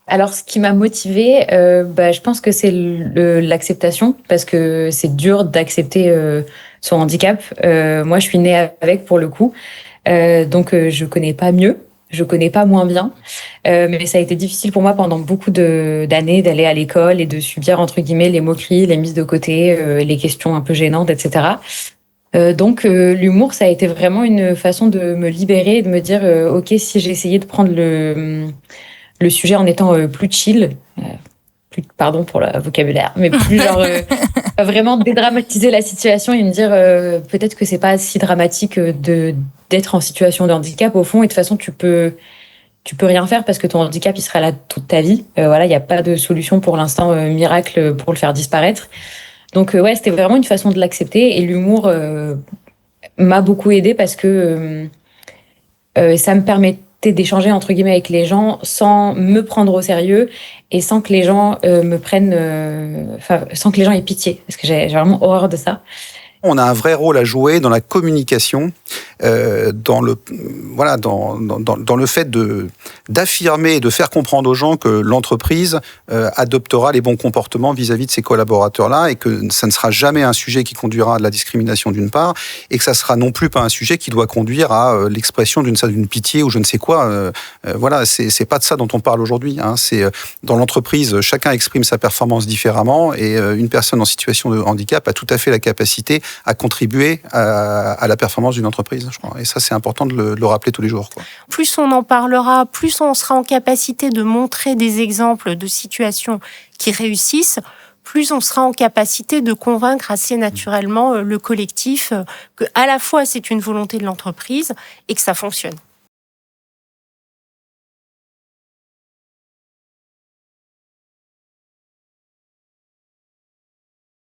Alors, ce qui m'a motivée, je pense que c'est l'acceptation, parce que c'est dur d'accepter son handicap. Moi, je suis née avec pour le coup, donc je connais pas mieux, je connais pas moins bien, mais ça a été difficile pour moi pendant beaucoup d'années d'aller à l'école et de subir entre guillemets les moqueries, les mises de côté, les questions un peu gênantes, etc. L'humour, ça a été vraiment une façon de me libérer et de me dire, ok, si j'ai essayé de prendre le sujet en étant plus chill, plus, pardon pour le vocabulaire, mais plus genre vraiment dédramatiser la situation et me dire peut-être que c'est pas si dramatique de d'être en situation de handicap au fond, et de toute façon tu peux rien faire parce que ton handicap il sera là toute ta vie. Voilà, il n'y a pas de solution pour l'instant miracle pour le faire disparaître. Donc ouais, c'était vraiment une façon de l'accepter, et l'humour m'a beaucoup aidé parce que ça me permettait d'échanger entre guillemets avec les gens sans me prendre au sérieux et sans que les gens me prennent, sans que les gens aient pitié, parce que j'ai vraiment horreur de ça. On a un vrai rôle à jouer dans la communication, dans le voilà, dans le fait d'affirmer et de faire comprendre aux gens que l'entreprise adoptera les bons comportements vis-à-vis de ses collaborateurs-là, et que ça ne sera jamais un sujet qui conduira à de la discrimination d'une part, et que ça sera non plus pas un sujet qui doit conduire à l'expression d'une pitié ou je ne sais quoi. Voilà, c'est pas de ça dont on parle aujourd'hui. Hein. C'est dans l'entreprise, chacun exprime sa performance différemment, et une personne en situation de handicap a tout à fait la capacité à contribuer à la performance d'une entreprise, je crois. Et ça, c'est important de le rappeler tous les jours, quoi. Plus on en parlera, plus on sera en capacité de montrer des exemples de situations qui réussissent, plus on sera en capacité de convaincre assez naturellement le collectif que à la fois c'est une volonté de l'entreprise et que ça fonctionne.